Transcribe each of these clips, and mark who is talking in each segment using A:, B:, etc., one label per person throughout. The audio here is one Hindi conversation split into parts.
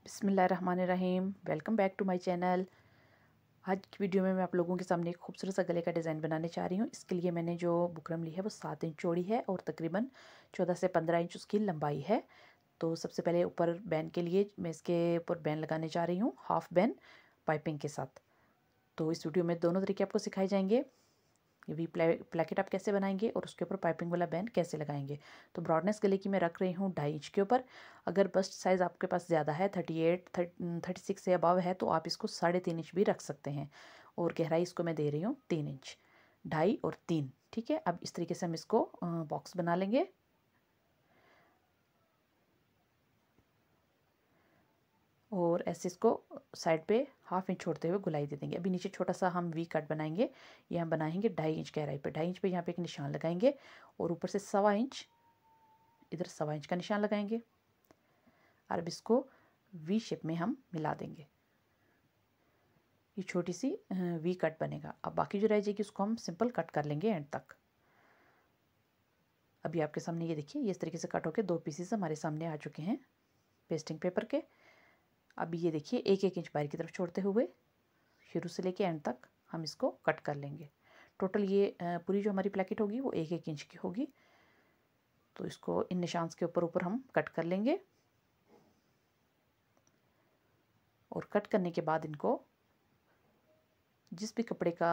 A: बिस्मिल्लाहिर्रहमानिर्रहीम। Welcome back to my channel. आज की वीडियो में मैं आप लोगों के सामने एक खूबसूरत सा गले का डिज़ाइन बनाने चाह रही हूँ। इसके लिए मैंने जो बुकरम ली है वो 7 इंच चौड़ी है और तकरीबन 14 से 15 इंच उसकी लंबाई है। तो सबसे पहले ऊपर बैन के लिए मैं इसके ऊपर बैन लगाने जा रही हूँ, हाफ बैन पाइपिंग के साथ। तो इस वीडियो में दोनों तरीके आपको सिखाए जाएंगे। वी प्लेकेट आप कैसे बनाएंगे और उसके ऊपर पाइपिंग वाला बैंड कैसे लगाएंगे। तो ब्रॉडनेस गले की मैं रख रही हूँ 2.5 इंच के ऊपर। अगर बस्ट साइज़ आपके पास ज़्यादा है 36 से अबव है तो आप इसको 3.5 इंच भी रख सकते हैं। और गहराई इसको मैं दे रही हूँ 3 इंच, 2.5 और 3। ठीक है, अब इस तरीके से हम इसको बॉक्स बना लेंगे। और ऐसे इसको साइड पे हाफ इंच छोड़ते हुए गुलाई दे देंगे। अभी नीचे छोटा सा हम वी कट बनाएंगे। ये हम बनाएंगे 2.5 इंच गहराई पे। 2.5 इंच पे यहाँ पे एक निशान लगाएंगे और ऊपर से 1.25 इंच, इधर 1.25 इंच का निशान लगाएंगे और अब इसको वी शेप में हम मिला देंगे। ये छोटी सी वी कट बनेगा। अब बाकी जो रह जाएगी उसको हम सिंपल कट कर लेंगे एंड तक। अभी आपके सामने ये देखिए, ये इस तरीके से कट होकर 2 पीसेस हमारे सामने आ चुके हैं पेस्टिंग पेपर के। अब ये देखिए 1-1 इंच बाहर की तरफ छोड़ते हुए शुरू से लेके एंड तक हम इसको कट कर लेंगे। टोटल ये पूरी जो हमारी प्लेकेट होगी वो 1-1 इंच की होगी। तो इसको इन निशान के ऊपर ऊपर हम कट कर लेंगे और कट करने के बाद इनको जिस भी कपड़े का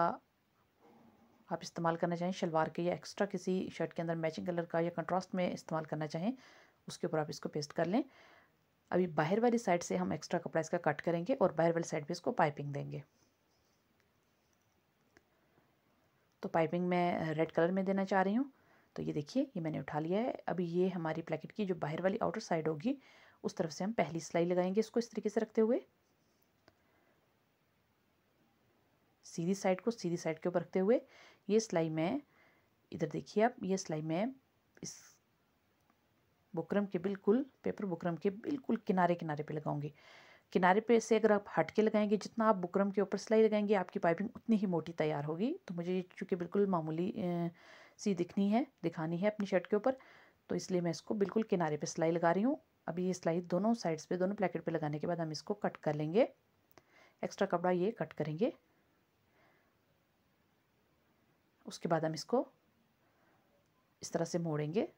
A: आप इस्तेमाल करना चाहें, शलवार के या एक्स्ट्रा किसी शर्ट के अंदर मैचिंग कलर का या कंट्रास्ट में इस्तेमाल करना चाहें, उसके ऊपर आप इसको पेस्ट कर लें। अभी बाहर वाली साइड से हम एक्स्ट्रा कपड़ा इसका कट करेंगे और बाहर वाली साइड पे इसको पाइपिंग देंगे। तो पाइपिंग मैं रेड कलर में देना चाह रही हूँ। तो ये देखिए, ये मैंने उठा लिया है। अभी ये हमारी प्लेकेट की जो बाहर वाली आउटर साइड होगी उस तरफ से हम पहली सिलाई लगाएंगे, इसको इस तरीके से रखते हुए सीधी साइड को सीधी साइड के ऊपर रखते हुए ये सिलाई मैं, इधर देखिए आप, ये सिलाई मैं इस बुकरम के बिल्कुल, पेपर बुकरम के बिल्कुल किनारे किनारे पे लगाऊंगी। किनारे पे से अगर आप हट के लगाएंगे, जितना आप बुकरम के ऊपर सिलाई लगाएंगे आपकी पाइपिंग उतनी ही मोटी तैयार होगी। तो मुझे चूँकि बिल्कुल मामूली सी दिखानी है अपनी शर्ट के ऊपर, तो इसलिए मैं इसको बिल्कुल किनारे पे सिलाई लगा रही हूँ। अभी ये सिलाई दोनों साइड्स पे, दोनों प्लेकेट पे लगाने के बाद हम इसको कट कर लेंगे। एक्स्ट्रा कपड़ा ये कट करेंगे। उसके बाद हम इसको इस तरह से मोड़ेंगे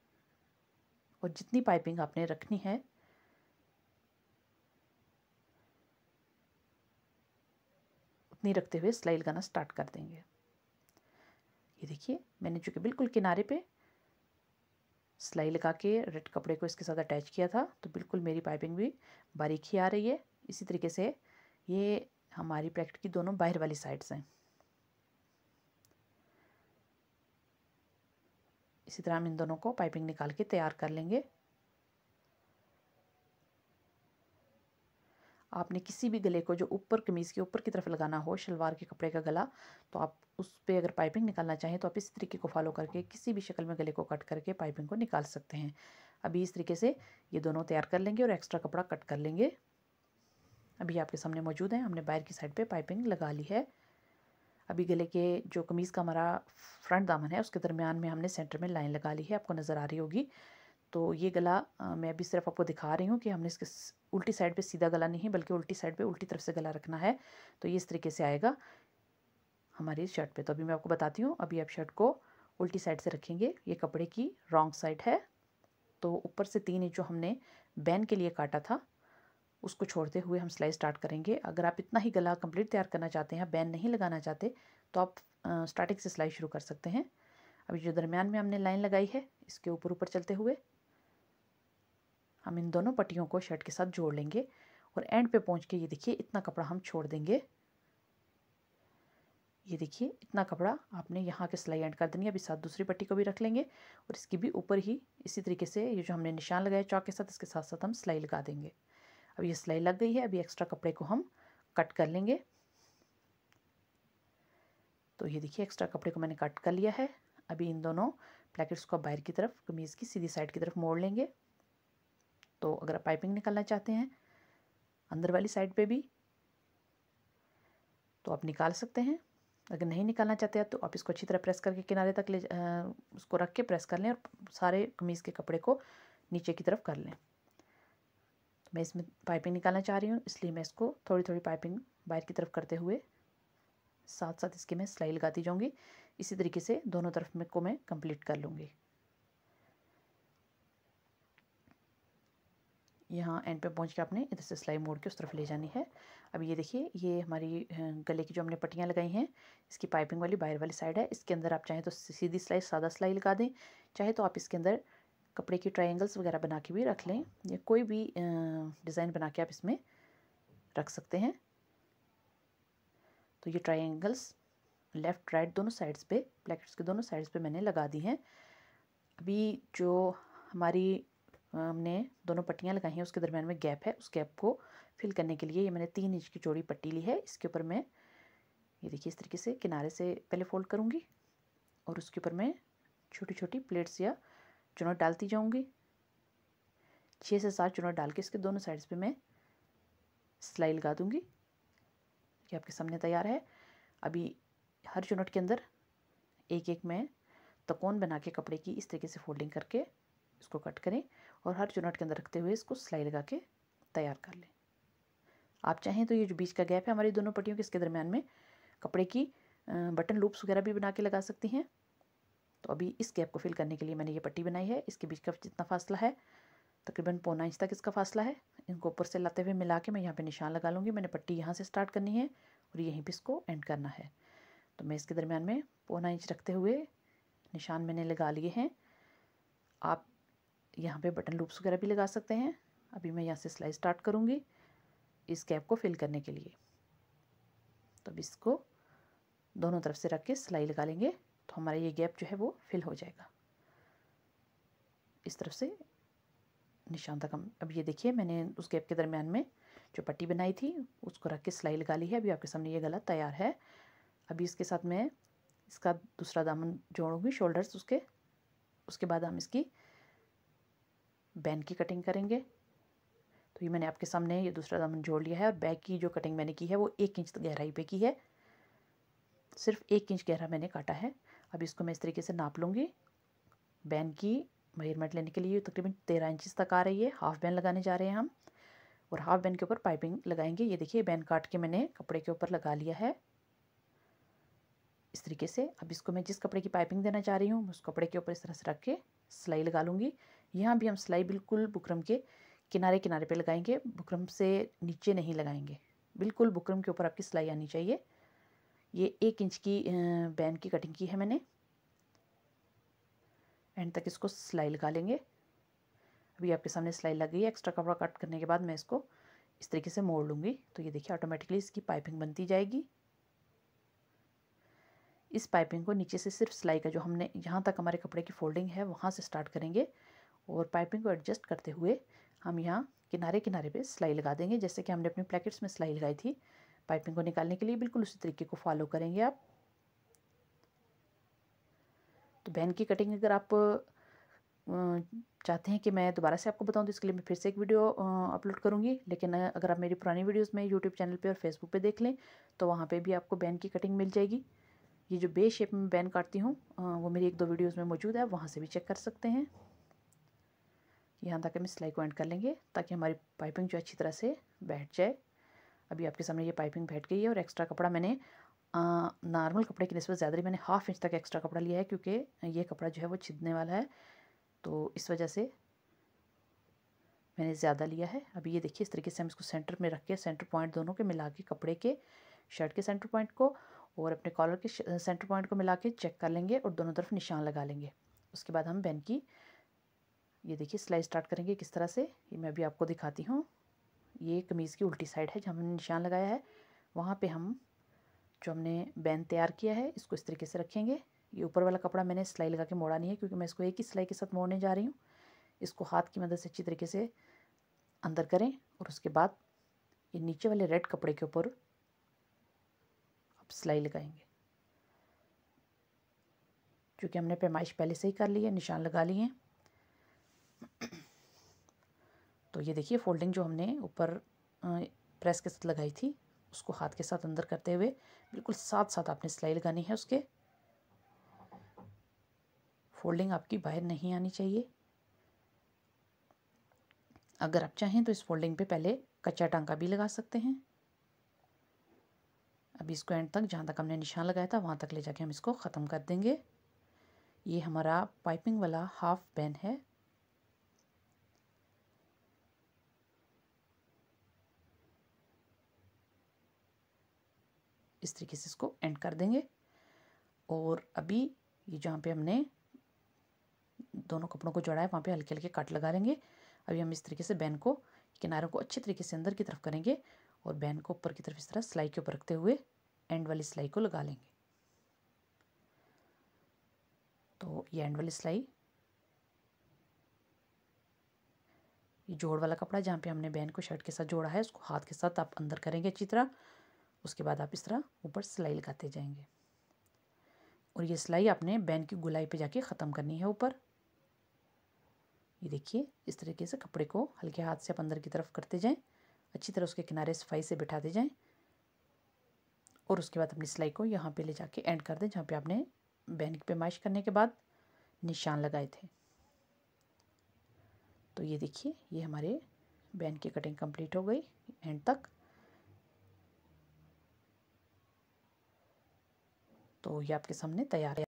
A: और जितनी पाइपिंग आपने रखनी है उतनी रखते हुए सिलाई लगाना स्टार्ट कर देंगे। ये देखिए, मैंने चूँकि बिल्कुल किनारे पे सिलाई लगा के रेड कपड़े को इसके साथ अटैच किया था, तो बिल्कुल मेरी पाइपिंग भी बारीक ही आ रही है। इसी तरीके से ये हमारी प्लेकेट की दोनों बाहर वाली साइड्स हैं। इसी तरह हम इन दोनों को पाइपिंग निकाल के तैयार कर लेंगे। आपने किसी भी गले को जो ऊपर कमीज़ के ऊपर की तरफ लगाना हो, शलवार के कपड़े का गला, तो आप उस पे अगर पाइपिंग निकालना चाहें तो आप इस तरीके को फॉलो करके किसी भी शक्ल में गले को कट करके पाइपिंग को निकाल सकते हैं। अभी इस तरीके से ये दोनों तैयार कर लेंगे और एक्स्ट्रा कपड़ा कट कर लेंगे। अभी आपके सामने मौजूद है, हमने बाहर की साइड पे पाइपिंग लगा ली है। अभी गले के जो कमीज़ का हमारा फ्रंट दामन है उसके दरमियान में हमने सेंटर में लाइन लगा ली है, आपको नज़र आ रही होगी। तो ये गला मैं अभी सिर्फ आपको दिखा रही हूँ कि हमने इसके उल्टी साइड पे सीधा गला नहीं बल्कि उल्टी साइड पे उल्टी तरफ से गला रखना है। तो ये इस तरीके से आएगा हमारी शर्ट पे। तो अभी मैं आपको बताती हूँ। अभी आप शर्ट को उल्टी साइड से रखेंगे, ये कपड़े की रॉन्ग साइड है। तो ऊपर से 3 इंच जो हमने बैन के लिए काटा था उसको छोड़ते हुए हम सिलाई स्टार्ट करेंगे। अगर आप इतना ही गला कंप्लीट तैयार करना चाहते हैं, बैन नहीं लगाना चाहते, तो आप स्टार्टिंग से सिलाई शुरू कर सकते हैं। अभी जो दरमियान में हमने लाइन लगाई है इसके ऊपर ऊपर चलते हुए हम इन दोनों पट्टियों को शर्ट के साथ जोड़ लेंगे और एंड पे पहुंच के ये देखिए इतना कपड़ा हम छोड़ देंगे। ये देखिए, इतना कपड़ा आपने यहाँ के सिलाई एंड कर देनी है। अभी साथ दूसरी पट्टी को भी रख लेंगे और इसकी भी ऊपर ही इसी तरीके से ये जो हमने निशान लगाया चौक के साथ, इसके साथ साथ हम सिलाई लगा देंगे। अब ये सिलाई लग गई है। अभी एक्स्ट्रा कपड़े को हम कट कर लेंगे। तो ये देखिए, एक्स्ट्रा कपड़े को मैंने कट कर लिया है। अभी इन दोनों प्लेकेट्स को बाहर की तरफ कमीज़ की सीधी साइड की तरफ मोड़ लेंगे। तो अगर आप पाइपिंग निकालना चाहते हैं अंदर वाली साइड पे भी तो आप निकाल सकते हैं। अगर नहीं निकालना चाहते हैं तो आप इसको अच्छी तरह प्रेस करके किनारे तक उसको रख के प्रेस कर लें और सारे कमीज़ के कपड़े को नीचे की तरफ कर लें। तो मैं इसमें पाइपिंग निकालना चाह रही हूँ, इसलिए मैं इसको थोड़ी थोड़ी पाइपिंग बाहर की तरफ करते हुए साथ साथ इसकी मैं सिलाई लगाती जाऊँगी। इसी तरीके से दोनों तरफ में को मैं कंप्लीट कर लूँगी। यहाँ एंड पे पहुँच के आपने इधर से सिलाई मोड़ के उस तरफ ले जानी है। अब ये देखिए, ये हमारी गले की जो हमने पट्टियाँ लगाई हैं, इसकी पाइपिंग वाली बाहर वाली साइड है। इसके अंदर आप चाहें तो सीधी सिलाई, सादा सिलाई लगा दें, चाहे तो आप इसके अंदर कपड़े की ट्रायंगल्स वगैरह बना के भी रख लें, या कोई भी डिज़ाइन बना के आप इसमें रख सकते हैं। तो ये ट्रायंगल्स लेफ़्ट राइट दोनों साइड्स पे, प्लेट्स के दोनों साइड्स पे मैंने लगा दी हैं। अभी जो हमारी हमने दोनों पट्टियाँ लगाई हैं उसके दरम्यान में गैप है, उस गैप को फिल करने के लिए ये मैंने 3 इंच की चौड़ी पट्टी ली है। इसके ऊपर मैं ये देखिए इस तरीके से किनारे से पहले फोल्ड करूँगी और उसके ऊपर मैं छोटी छोटी प्लेट्स या चुनट डालती जाऊँगी। 6 से 7 चुनट डाल के इसके दोनों साइड्स पे मैं सिलाई लगा दूँगी। ये आपके सामने तैयार है। अभी हर चुनट के अंदर एक एक मैं तकोन बना के कपड़े की इस तरीके से फोल्डिंग करके इसको कट करें और हर चुनट के अंदर रखते हुए इसको सिलाई लगा के तैयार कर लें। आप चाहें तो ये जो बीच का गैप है हमारी दोनों पट्टियों के, इसके दरम्यान में कपड़े की बटन लूप्स वगैरह भी बना के लगा सकती हैं। तो अभी इस गैप को फिल करने के लिए मैंने ये पट्टी बनाई है। इसके बीच का जितना फासला है तकरीबन 1.25 इंच तक इसका फासला है। इनको ऊपर से लाते हुए मिला के मैं यहाँ पे निशान लगा लूँगी। मैंने पट्टी यहाँ से स्टार्ट करनी है और यहीं पे इसको एंड करना है। तो मैं इसके दरम्यान में 1.25 इंच रखते हुए निशान मैंने लगा लिए हैं। आप यहाँ पे बटन लूप्स वगैरह भी लगा सकते हैं। अभी मैं यहाँ से सिलाई स्टार्ट करूँगी इस गैप को फिल करने के लिए। तो अब इसको दोनों तरफ से रख के सिलाई लगा लेंगे तो हमारा ये गैप जो है वो फिल हो जाएगा। इस तरफ से निशान तक हम, अब ये देखिए मैंने उस गैप के दरम्यान में जो पट्टी बनाई थी उसको रख के सिलाई लगा ली है। अभी आपके सामने ये गला तैयार है। अभी इसके साथ मैं इसका दूसरा दामन जोड़ूंगी शोल्डर्स उसके बाद हम इसकी बैन की कटिंग करेंगे। तो ये मैंने आपके सामने ये दूसरा दामन जोड़ लिया है और बैक की जो कटिंग मैंने की है वो 1 इंच गहराई पे की है। सिर्फ 1 इंच गहरा मैंने काटा है। अब इसको मैं इस तरीके से नाप लूँगी। बैन की मेजरमेंट लेने के लिए तकरीबन 13 इंच तक आ रही है। हाफ बैन लगाने जा रहे हैं हम और हाफ बैन के ऊपर पाइपिंग लगाएंगे। ये देखिए बैन काट के मैंने कपड़े के ऊपर लगा लिया है इस तरीके से। अब इसको मैं जिस कपड़े की पाइपिंग देना चाह रही हूँ उस कपड़े के ऊपर इस तरह से रख के सिलाई लगा लूँगी। यहाँ भी हम सिलाई बिल्कुल बुकरम के किनारे किनारे पे लगाएंगे, बुकरम से नीचे नहीं लगाएंगे। बिल्कुल बुकरम के ऊपर आपकी सिलाई आनी चाहिए। ये 1 इंच की बैन की कटिंग की है मैंने। एंड तक इसको सिलाई लगा लेंगे। अभी आपके सामने सिलाई लग गई है। एक्स्ट्रा कपड़ा कट करने के बाद मैं इसको इस तरीके से मोड़ लूँगी तो ये देखिए ऑटोमेटिकली इसकी पाइपिंग बनती जाएगी। इस पाइपिंग को नीचे से सिर्फ सिलाई का जो हमने यहाँ तक हमारे कपड़े की फोल्डिंग है वहाँ से स्टार्ट करेंगे और पाइपिंग को एडजस्ट करते हुए हम यहाँ किनारे किनारे पे सिलाई लगा देंगे, जैसे कि हमने अपने प्लेकेट्स में सिलाई लगाई थी पाइपिंग को निकालने के लिए। बिल्कुल उसी तरीके को फॉलो करेंगे आप। तो बैन की कटिंग अगर आप चाहते हैं कि मैं दोबारा से आपको बताऊं तो इसके लिए मैं फिर से एक वीडियो अपलोड करूंगी। लेकिन अगर आप मेरी पुरानी वीडियोस में यूट्यूब चैनल पे और फेसबुक पे देख लें तो वहाँ पे भी आपको बैन की कटिंग मिल जाएगी। ये जो बे शेप में बैन काटती हूँ वो मेरी 1-2 वीडियोस में मौजूद है, वहाँ से भी चेक कर सकते हैं। यहाँ तक हम सिलाई को एंड कर लेंगे ताकि हमारी पाइपिंग जो अच्छी तरह से बैठ जाए। अभी आपके सामने ये पाइपिंग बैठ गई है और एक्स्ट्रा कपड़ा मैंने नॉर्मल कपड़े की निस्बत ज़्यादा ही मैंने 1/2 इंच तक एक्स्ट्रा कपड़ा लिया है क्योंकि ये कपड़ा जो है वो छिदने वाला है, तो इस वजह से मैंने ज़्यादा लिया है। अभी ये देखिए इस तरीके से हम इसको सेंटर में रख के सेंटर पॉइंट दोनों के मिला के कपड़े के शर्ट के सेंटर पॉइंट को और अपने कॉलर के सेंटर पॉइंट को मिला के चेक कर लेंगे और दोनों तरफ निशान लगा लेंगे। उसके बाद हम बैन की ये देखिए सिलाई स्टार्ट करेंगे किस तरह से, ये मैं अभी आपको दिखाती हूँ। ये कमीज़ की उल्टी साइड है जहाँ हमने निशान लगाया है, वहाँ पे हम जो हमने बैन तैयार किया है इसको इस तरीके से रखेंगे। ये ऊपर वाला कपड़ा मैंने सिलाई लगा के मोड़ा नहीं है क्योंकि मैं इसको एक ही सिलाई के साथ मोड़ने जा रही हूँ। इसको हाथ की मदद से अच्छी तरीके से अंदर करें और उसके बाद ये नीचे वाले रेड कपड़े के ऊपर अब सिलाई लगाएंगे। क्योंकि हमने पैमाइश पहले से ही कर ली है, निशान लगा लिए हैं। तो ये देखिए फोल्डिंग जो हमने ऊपर प्रेस के साथ लगाई थी उसको हाथ के साथ अंदर करते हुए बिल्कुल साथ साथ आपने सिलाई लगानी है। उसके फोल्डिंग आपकी बाहर नहीं आनी चाहिए। अगर आप चाहें तो इस फोल्डिंग पे पहले कच्चा टांका भी लगा सकते हैं। अभी इसको एंड तक, जहाँ तक हमने निशान लगाया था वहाँ तक ले जाके हम इसको ख़त्म कर देंगे। ये हमारा पाइपिंग वाला हाफ बैन है। इस तरीके से इसको एंड कर देंगे। और अभी ये जहाँ पे हमने दोनों कपड़ों को जोड़ा है वहाँ पे हल्के हल्के कट लगा लेंगे। अभी हम इस तरीके से बैन को, किनारों को अच्छे तरीके से अंदर की तरफ करेंगे और बैन को ऊपर की तरफ इस तरह सिलाई के ऊपर रखते हुए एंड वाली सिलाई को लगा लेंगे। तो ये एंड वाली सिलाई, ये जोड़ वाला कपड़ा जहाँ पे हमने बैन को शर्ट के साथ जोड़ा है उसको हाथ के साथ आप अंदर करेंगे अच्छी तरह। उसके बाद आप इस तरह ऊपर सिलाई लगाते जाएंगे और ये सिलाई आपने बैन की गुलाई पे जाके ख़त्म करनी है ऊपर। ये देखिए, इस तरीके से कपड़े को हल्के हाथ से आप अंदर की तरफ करते जाएं, अच्छी तरह उसके किनारे सफाई से बिठाते जाएं और उसके बाद अपनी सिलाई को यहाँ पे ले जाके एंड कर दें जहाँ पे आपने बैन की पैमाइश करने के बाद निशान लगाए थे। तो ये देखिए, ये हमारे बैन की कटिंग कंप्लीट हो गई एंड तक। तो ये आपके सामने तैयार है।